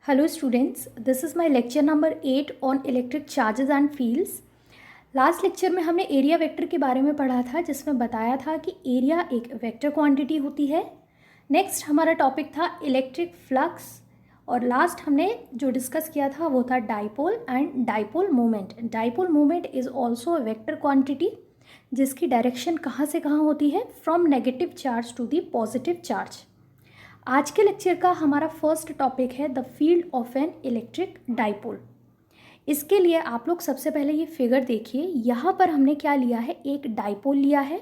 Hello students, this is my lecture number 8 on electric charges and fields. Last lecture में हमने area vector के बारे में पढ़ा था जिसमें बताया था कि एरिया एक वेक्टर क्वांटिटी होती है। नेक्स्ट हमारा टॉपिक था इलेक्ट्रिक फ्लक्स और लास्ट हमने जो डिस्कस किया था वो था dipole and dipole moment. Dipole moment is also a vector quantity जिसकी डायरेक्शन कहाँ से कहाँ होती है, from negative charge to the positive charge. आज के लेक्चर का हमारा फर्स्ट टॉपिक है the field of an electric dipole. इसके लिए आप लोग सबसे पहले ये फिगर देखिए। यहाँ पर हमने क्या लिया है, एक डाइपोल लिया है।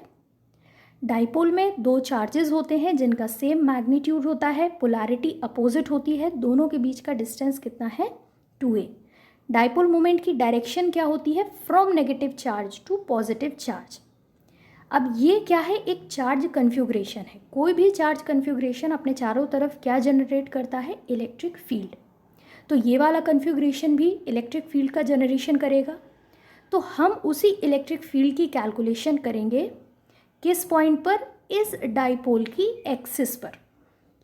डाइपोल में दो चार्जेस होते हैं जिनका सेम मैग्नीट्यूड होता है, पोलैरिटी अपोजिट होती है, दोनों के बीच का डिस्टेंस कितना है 2a। डाइपोल मोमेंट की डायरेक्शन क्या होती है, from negative charge to positive charge. अब ये क्या है, एक चार्ज कन्फ्यूग्रेशन है। कोई भी चार्ज कन्फ्यूग्रेशन अपने चारों तरफ क्या जनरेट करता है, इलेक्ट्रिक फील्ड। तो ये वाला कन्फ्यूग्रेशन भी इलेक्ट्रिक फील्ड का जनरेशन करेगा। तो हम उसी इलेक्ट्रिक फील्ड की कैलकुलेशन करेंगे किस पॉइंट पर, इस डाइपोल की एक्सिस पर।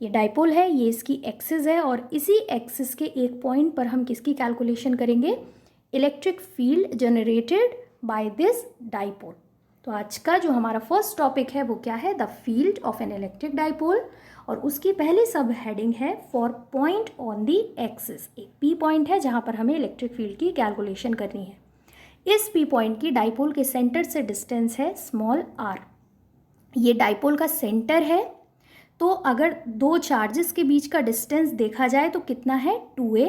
ये डाइपोल है, ये इसकी एक्सिस है और इसी एक्सिस के एक पॉइंट पर हम किसकी कैलकुलेशन करेंगे, electric field generated by this dipole. तो आज का जो हमारा फर्स्ट टॉपिक है वो क्या है, the field of an electric dipole, और उसकी पहली सब हेडिंग है for point on the axis. एक पी पॉइंट है जहाँ पर हमें इलेक्ट्रिक फील्ड की कैलकुलेशन करनी है। इस पी पॉइंट की डाइपोल के सेंटर से डिस्टेंस है स्मॉल आर। ये डाइपोल का सेंटर है। तो अगर दो चार्जेस के बीच का डिस्टेंस देखा जाए तो कितना है 2a।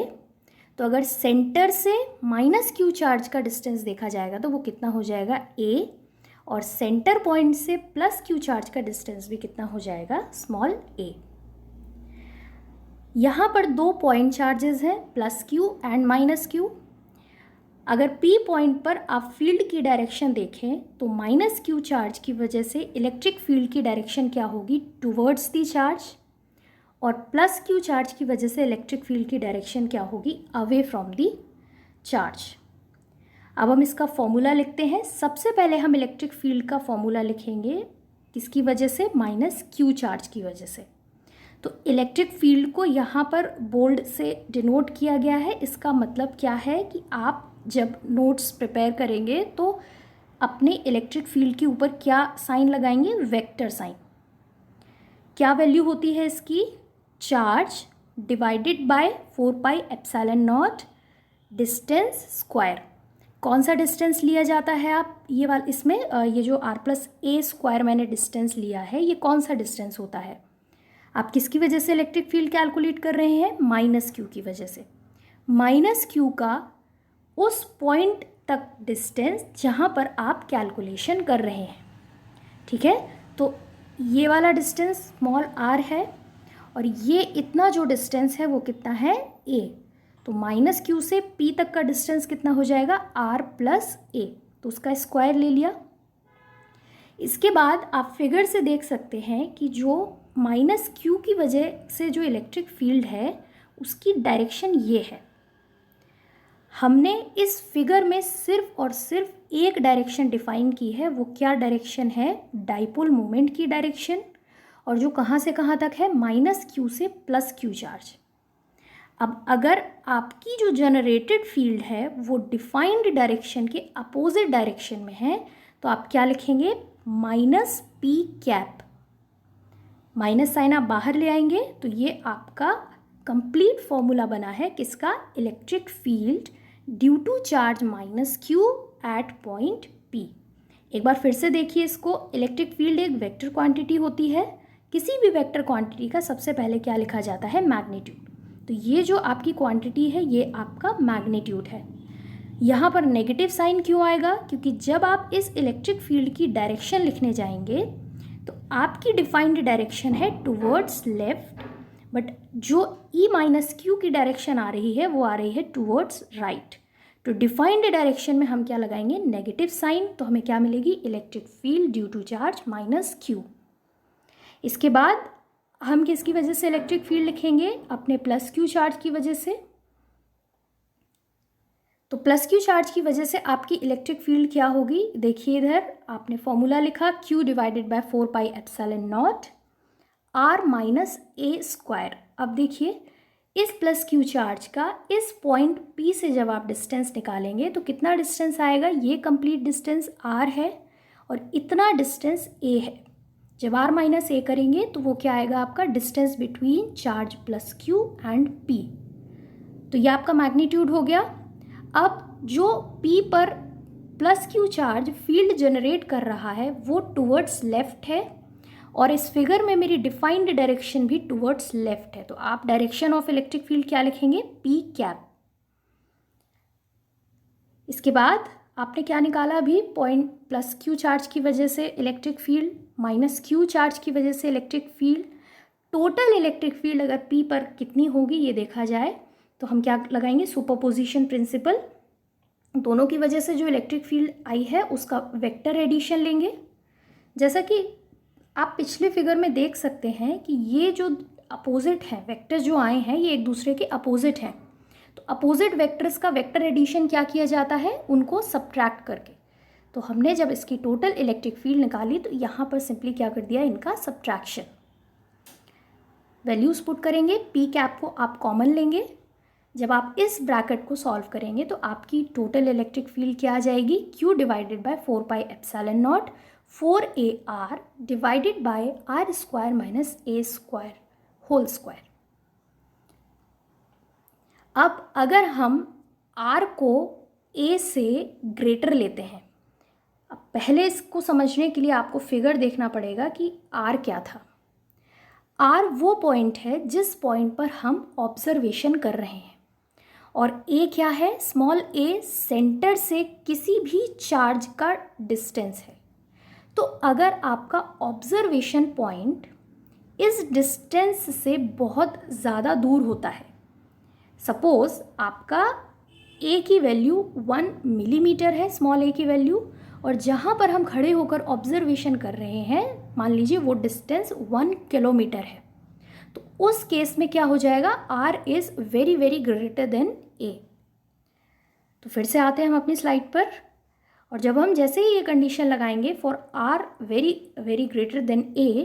तो अगर सेंटर से माइनस क्यू चार्ज का डिस्टेंस देखा जाएगा तो वो कितना हो जाएगा a, और सेंटर पॉइंट से प्लस क्यू चार्ज का डिस्टेंस भी कितना हो जाएगा, स्मॉल a। यहाँ पर दो पॉइंट चार्जेस हैं, plus Q and minus Q. अगर P पॉइंट पर आप फील्ड की डायरेक्शन देखें तो माइनस क्यू चार्ज की वजह से इलेक्ट्रिक फील्ड की डायरेक्शन क्या होगी, टुवर्ड्स दी चार्ज, और प्लस क्यू चार्ज की वजह से इलेक्ट्रिक फील्ड की डायरेक्शन क्या होगी, अवे फ्रॉम दी चार्ज। अब हम इसका फॉर्मूला लिखते हैं। सबसे पहले हम इलेक्ट्रिक फील्ड का फॉर्मूला लिखेंगे किसकी वजह से, माइनस क्यू चार्ज की वजह से। तो इलेक्ट्रिक फील्ड को यहाँ पर बोल्ड से डिनोट किया गया है। इसका मतलब क्या है कि आप जब नोट्स प्रिपेयर करेंगे तो अपने इलेक्ट्रिक फील्ड के ऊपर क्या साइन लगाएंगे, वेक्टर साइन। क्या वैल्यू होती है इसकी, charge divided by 4πε0 distance square. कौन सा डिस्टेंस लिया जाता है, आप ये वाला इसमें ये जो r+a² मैंने डिस्टेंस लिया है, ये कौन सा डिस्टेंस होता है। आप किसकी वजह से इलेक्ट्रिक फील्ड कैलकुलेट कर रहे हैं, माइनस क्यू की वजह से। माइनस क्यू का उस पॉइंट तक डिस्टेंस जहाँ पर आप कैलकुलेशन कर रहे हैं, ठीक है। तो ये वाला डिस्टेंस स्मॉल r है और ये इतना जो डिस्टेंस है वो कितना है, a। तो माइनस क्यू से P तक का डिस्टेंस कितना हो जाएगा, r+a। तो उसका स्क्वायर ले लिया। इसके बाद आप फिगर से देख सकते हैं कि जो माइनस क्यू की वजह से जो इलेक्ट्रिक फील्ड है उसकी डायरेक्शन ये है। हमने इस फिगर में सिर्फ और सिर्फ एक डायरेक्शन डिफाइन की है। वो क्या डायरेक्शन है, डाइपोल मोमेंट की डायरेक्शन, और जो कहाँ से कहाँ तक है, माइनस क्यू से प्लस क्यू चार्ज। अब अगर आपकी जो जनरेटेड फील्ड है वो डिफाइंड डायरेक्शन के अपोजिट डायरेक्शन में है तो आप क्या लिखेंगे, minus p cap. Minus sign आप बाहर ले आएंगे तो ये आपका कंप्लीट फॉर्मूला बना है किसका, electric field due to charge minus q at point P। एक बार फिर से देखिए इसको। इलेक्ट्रिक फील्ड एक वेक्टर क्वांटिटी होती है। किसी भी वेक्टर क्वांटिटी का सबसे पहले क्या लिखा जाता है, मैग्नीट्यूड। तो ये जो आपकी क्वांटिटी है ये आपका मैग्नीट्यूड है। यहाँ पर नेगेटिव साइन क्यों आएगा, क्योंकि जब आप इस इलेक्ट्रिक फील्ड की डायरेक्शन लिखने जाएंगे तो आपकी डिफाइंड डायरेक्शन है टुवर्ड्स लेफ्ट, बट जो E-Q की डायरेक्शन आ रही है वो आ रही है टुवर्ड्स राइट। तो डिफाइंड डायरेक्शन में हम क्या लगाएंगे, नेगेटिव साइन। तो हमें क्या मिलेगी, electric field due to charge minus q. इसके बाद हम किसकी वजह से इलेक्ट्रिक फील्ड लिखेंगे, अपने प्लस क्यू चार्ज की वजह से। तो प्लस क्यू चार्ज की वजह से आपकी इलेक्ट्रिक फील्ड क्या होगी, देखिए इधर आपने फॉर्मूला लिखा, Q डिवाइडेड बाय 4πε0 r-a²। अब देखिए इस प्लस क्यू चार्ज का इस पॉइंट P से जब आप डिस्टेंस निकालेंगे तो कितना डिस्टेंस आएगा, ये कंप्लीट डिस्टेंस R है और इतना डिस्टेंस A है। जब R माइनस A करेंगे तो वो क्या आएगा, आपका distance between charge plus Q and P। तो ये आपका मैग्नीट्यूड हो गया। अब जो P पर plus Q charge field generate कर रहा है वो टुवर्ड्स लेफ्ट है और इस फिगर में मेरी डिफाइंड डायरेक्शन भी टुवर्ड्स लेफ्ट है। तो आप डायरेक्शन ऑफ इलेक्ट्रिक फील्ड क्या लिखेंगे, P कैप। इसके बाद आपने क्या निकाला अभी, पॉइंट प्लस क्यू चार्ज की वजह से electric field minus Q charge की वजह से electric field. Total electric field अगर P पर कितनी होगी ये देखा जाए तो हम क्या लगाएंगे, सुपरपोजिशन प्रिंसिपल। दोनों की वजह से जो इलेक्ट्रिक फील्ड आई है उसका वेक्टर एडिशन लेंगे। जैसा कि आप पिछले फिगर में देख सकते हैं कि ये जो अपोजिट हैं, वेक्टर जो आए हैं ये एक दूसरे के अपोजिट हैं। तो अपोजिट वेक्टर्स का वेक्टर एडिशन क्या किया जाता है, उनको सब्ट्रैक्ट करके। तो हमने जब इसकी टोटल इलेक्ट्रिक फील्ड निकाली तो यहाँ पर सिंपली क्या कर दिया, इनका सब्ट्रैक्शन। वैल्यूज पुट करेंगे, P कैप को आप कॉमन लेंगे। जब आप इस ब्रैकेट को सॉल्व करेंगे तो आपकी टोटल इलेक्ट्रिक फील्ड क्या आ जाएगी, Q divided by 4 pi epsilon naught 4AR divided by R square minus A square whole square. अब अगर हम R को A से ग्रेटर लेते हैं, अब पहले इसको समझने के लिए आपको फिगर देखना पड़ेगा कि R क्या था। R वो पॉइंट है जिस पॉइंट पर हम ऑब्जर्वेशन कर रहे हैं और A क्या है, स्मॉल a सेंटर से किसी भी चार्ज का डिस्टेंस है। तो अगर आपका ऑब्जर्वेशन पॉइंट इस डिस्टेंस से बहुत ज़्यादा दूर होता है, सपोज़ आपका A की वैल्यू 1 मिलीमीटर है, स्मॉल a की वैल्यू, और जहाँ पर हम खड़े होकर ऑब्जर्वेशन कर रहे हैं मान लीजिए वो डिस्टेंस 1 किलोमीटर है, तो उस केस में क्या हो जाएगा, R is very very greater than A। तो फिर से आते हैं हम अपनी स्लाइड पर, और जब हम जैसे ही ये कंडीशन लगाएंगे for R very very greater than A,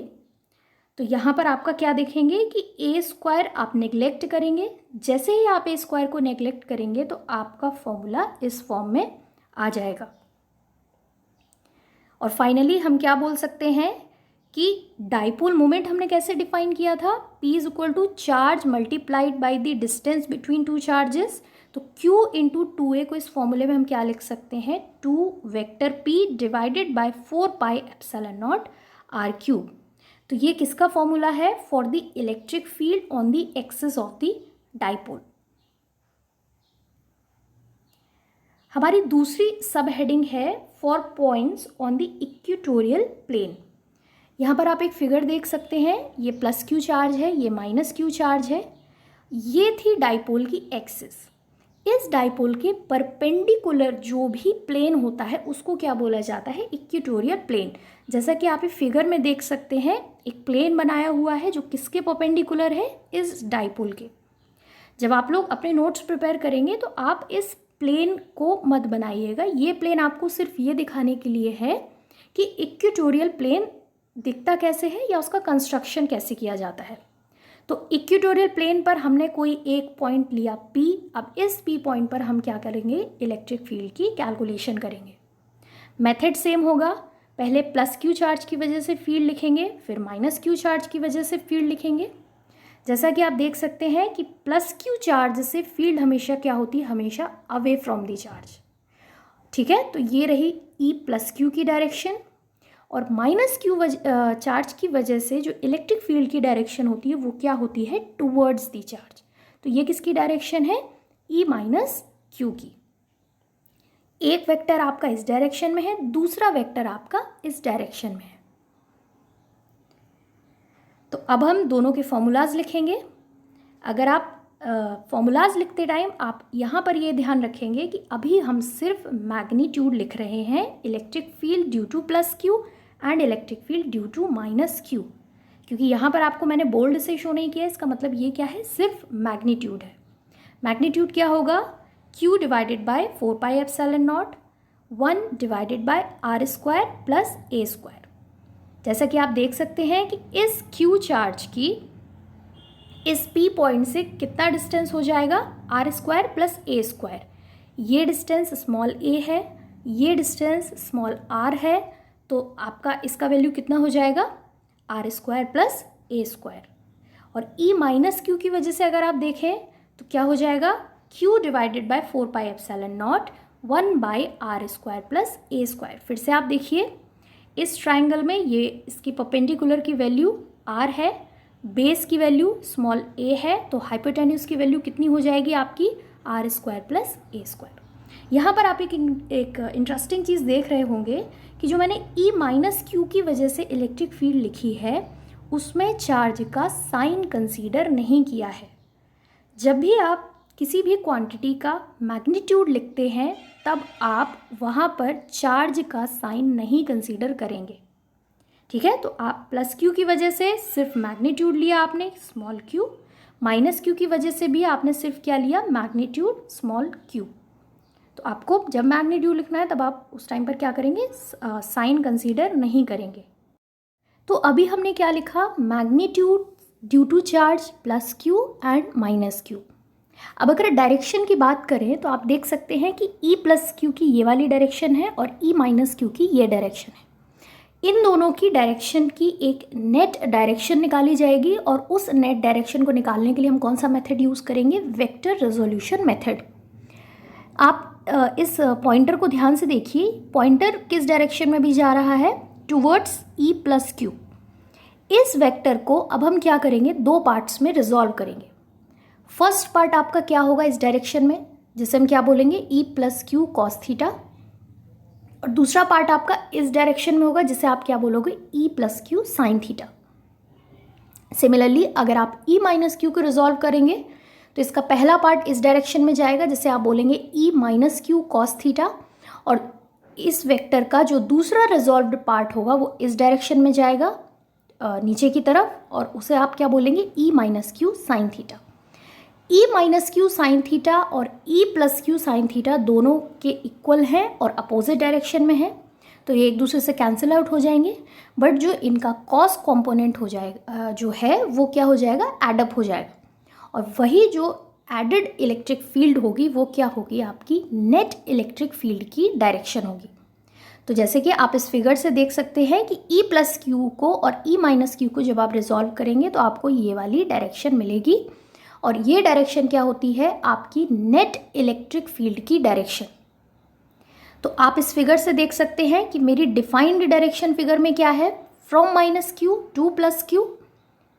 तो यहाँ पर आपका क्या देखेंगे कि A स्क्वायर आप नेग्लेक्ट करेंगे। जैसे ही आप A स्क्वायर को नेग्लेक्ट करेंगे तो आपका फॉर्मूला इस फॉर्म में आ जाएगा। और फाइनली हम क्या बोल सकते हैं कि डाइपोल मोमेंट हमने कैसे डिफाइन किया था, P is equal to charge multiplied by the distance between two charges. तो Q इंटू 2A को इस फॉर्मूले में हम क्या लिख सकते हैं, 2 vector P divided by 4 pi epsilon naught R cube. तो ये किसका फॉर्मूला है, for the electric field on the axis of the dipole. हमारी दूसरी सब हेडिंग है for points on the equatorial plane. यहाँ पर आप एक फिगर देख सकते हैं, ये प्लस क्यू चार्ज है, ये माइनस क्यू चार्ज है। ये थी डाइपोल की एक्सिस। इस डाइपोल के परपेंडिकुलर जो भी प्लेन होता है उसको क्या बोला जाता है, इक्वेटोरियल प्लेन। जैसा कि आप इस फिगर में देख सकते हैं एक प्लेन बनाया हुआ है जो किसके परपेंडिकुलर है, इस डाइपोल के। जब आप लोग अपने नोट्स प्रिपेयर करेंगे तो आप इस प्लेन को मत बनाइएगा, ये प्लेन आपको सिर्फ ये दिखाने के लिए है कि इक्वेटोरियल प्लेन दिखता कैसे है या उसका कंस्ट्रक्शन कैसे किया जाता है। तो इक्वेटोरियल प्लेन पर हमने कोई एक पॉइंट लिया P। अब इस P पॉइंट पर हम क्या करेंगे, इलेक्ट्रिक फील्ड की कैलकुलेशन करेंगे। मेथड सेम होगा, पहले प्लस क्यू चार्ज की वजह से फील्ड लिखेंगे, फिर माइनस क्यू चार्ज की वजह से फील्ड लिखेंगे। जैसा कि आप देख सकते हैं कि प्लस क्यू चार्ज से फील्ड हमेशा क्या होती है, हमेशा अवे फ्रॉम द चार्ज। ठीक है, तो ये रही E प्लस क्यू की डायरेक्शन, और माइनस क्यू चार्ज की वजह से जो इलेक्ट्रिक फील्ड की डायरेक्शन होती है वो क्या होती है, टुवर्ड्स द चार्ज। तो ये किसकी डायरेक्शन है, E माइनस क्यू की। एक वेक्टर आपका इस डायरेक्शन में है, दूसरा वेक्टर आपका इस डायरेक्शन में है। तो अब हम दोनों के फॉर्मूलाज लिखेंगे। अगर आप फॉर्मूलाज लिखते टाइम आप यहाँ पर ये ध्यान रखेंगे कि अभी हम सिर्फ मैग्नीट्यूड लिख रहे हैं, electric field due to plus Q and electric field due to minus Q, क्योंकि यहाँ पर आपको मैंने बोल्ड से शो नहीं किया। इसका मतलब ये क्या है, सिर्फ मैग्नीट्यूड है। मैग्नीट्यूड क्या होगा, Q divided by 4 pi epsilon not 1 divided by R square plus A square. जैसा कि आप देख सकते हैं कि इस Q चार्ज की इस P पॉइंट से कितना डिस्टेंस हो जाएगा, r square plus a square. ये डिस्टेंस स्मॉल a है, ये डिस्टेंस स्मॉल r है, तो आपका इसका वैल्यू कितना हो जाएगा, r square plus a square. और e माइनस क्यू की वजह से अगर आप देखें तो क्या हो जाएगा, q divided by 4πε0 1 by r square plus a square. फिर से आप देखिए इस ट्राइंगल में ये इसकी परपेंडिकुलर की वैल्यू r है, बेस की वैल्यू स्मॉल a है, तो हाइपोटेन्यूज की वैल्यू कितनी हो जाएगी आपकी, r square plus a square. यहाँ पर आप एक इंटरेस्टिंग चीज़ देख रहे होंगे कि जो मैंने E माइनस क्यू की वजह से इलेक्ट्रिक फील्ड लिखी है उसमें चार्ज का साइन कंसीडर नहीं किया है। जब भी आप किसी भी क्वांटिटी का मैग्नीट्यूड लिखते हैं तब आप वहाँ पर चार्ज का साइन नहीं कंसीडर करेंगे, ठीक है। तो आप प्लस क्यू की वजह से सिर्फ मैग्नीट्यूड लिया आपने स्मॉल क्यू, माइनस क्यू की वजह से भी आपने सिर्फ क्या लिया, मैग्नीट्यूड स्मॉल क्यू। तो आपको जब मैग्नीट्यूड लिखना है तब आप उस टाइम पर क्या करेंगे, साइन कंसीडर नहीं करेंगे। तो अभी हमने क्या लिखा, magnitude due to charge plus Q and minus Q. अब अगर डायरेक्शन की बात करें तो आप देख सकते हैं कि E प्लस क्यू की ये वाली डायरेक्शन है और E माइनस क्यू की ये डायरेक्शन है। इन दोनों की डायरेक्शन की एक नेट डायरेक्शन निकाली जाएगी और उस नेट डायरेक्शन को निकालने के लिए हम कौन सा मेथड यूज़ करेंगे, वेक्टर रेजोल्यूशन मेथड। आप इस पॉइंटर को ध्यान से देखिए, पॉइंटर किस डायरेक्शन में भी जा रहा है, टुवर्ड्स E प्लस क्यू। इस वेक्टर को अब हम क्या करेंगे, दो पार्ट्स में रिजॉल्व करेंगे। फर्स्ट पार्ट आपका क्या होगा इस डायरेक्शन में, जिसे हम क्या बोलेंगे, E plus Q cos theta, और दूसरा पार्ट आपका इस डायरेक्शन में होगा जिसे आप क्या बोलोगे, E plus Q sine theta. Similarly अगर आप E माइनस क्यू को रिजॉल्व करेंगे तो इसका पहला पार्ट इस डायरेक्शन में जाएगा जिसे आप बोलेंगे E minus Q cos theta, और इस वेक्टर का जो दूसरा रिजॉल्व्ड पार्ट होगा वो इस डायरेक्शन में जाएगा नीचे की तरफ, और उसे आप क्या बोलेंगे, E minus Q sine theta. E minus Q sine theta और E plus Q sine theta दोनों के इक्वल हैं और अपोजिट डायरेक्शन में है, तो ये एक दूसरे से कैंसिल आउट हो जाएंगे। बट जो इनका कॉस कंपोनेंट हो जाएगा जो है वो क्या हो जाएगा, एडअप हो जाएगा, और वही जो एडेड इलेक्ट्रिक फील्ड होगी वो क्या होगी, आपकी नेट इलेक्ट्रिक फील्ड की डायरेक्शन होगी। तो जैसे कि आप इस फिगर से देख सकते हैं कि E प्लस क्यू को और E माइनस क्यू को जब आप रिजॉल्व करेंगे तो आपको ये वाली डायरेक्शन मिलेगी, और ये डायरेक्शन क्या होती है, आपकी नेट इलेक्ट्रिक फील्ड की डायरेक्शन। तो आप इस फिगर से देख सकते हैं कि मेरी डिफाइंड डायरेक्शन फिगर में क्या है, from minus Q to plus Q,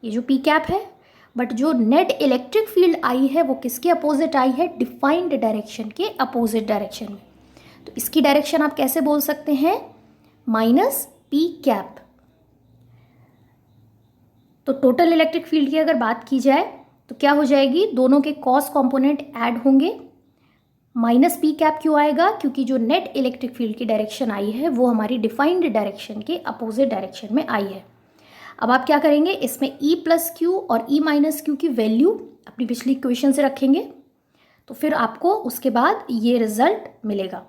ये जो पी कैप है। बट जो नेट इलेक्ट्रिक फील्ड आई है वो किसके अपोजिट आई है, डिफाइंड डायरेक्शन के अपोजिट डायरेक्शन में। तो इसकी डायरेक्शन आप कैसे बोल सकते हैं, माइनस पी कैप। तो टोटल इलेक्ट्रिक फील्ड की अगर बात की जाए तो क्या हो जाएगी, दोनों के कॉस कंपोनेंट ऐड होंगे। माइनस पी कैप क्यों आएगा, क्योंकि जो नेट इलेक्ट्रिक फील्ड की डायरेक्शन आई है वो हमारी डिफाइंड डायरेक्शन के अपोजिट डायरेक्शन में आई है। अब आप क्या करेंगे, इसमें E प्लस क्यू और E माइनस क्यू की वैल्यू अपनी पिछली इक्वेशन से रखेंगे, तो फिर आपको उसके बाद ये रिजल्ट मिलेगा।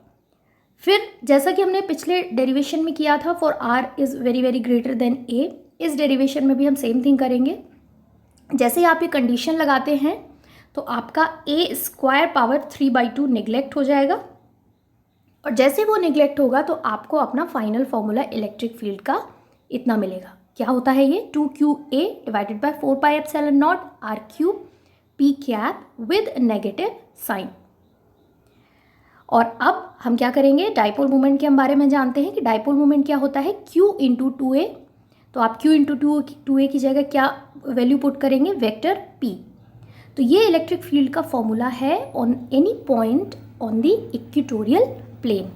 फिर जैसा कि हमने पिछले डेरिवेशन में किया था, for R is very very greater than A, इस डेरिवेशन में भी हम सेम थिंग करेंगे। जैसे ही आप ये कंडीशन लगाते हैं तो आपका A स्क्वायर पावर 3/2 निगलेक्ट हो जाएगा, और जैसे वो निगलेक्ट होगा तो आपको अपना फाइनल फॉर्मूला इलेक्ट्रिक फील्ड का इतना मिलेगा। क्या होता है ये, 2QA divided by 4πε0 R³ P cap with negative sign. और अब हम क्या करेंगे, डाइपोल मोमेंट के हम बारे में जानते हैं कि डाइपोल मोमेंट क्या होता है, Q इंटू 2A। तो आप Q इंटू 2A की जगह क्या वैल्यू पुट करेंगे, वेक्टर P। तो ये इलेक्ट्रिक फील्ड का फॉर्मूला है on any point on the equatorial plane.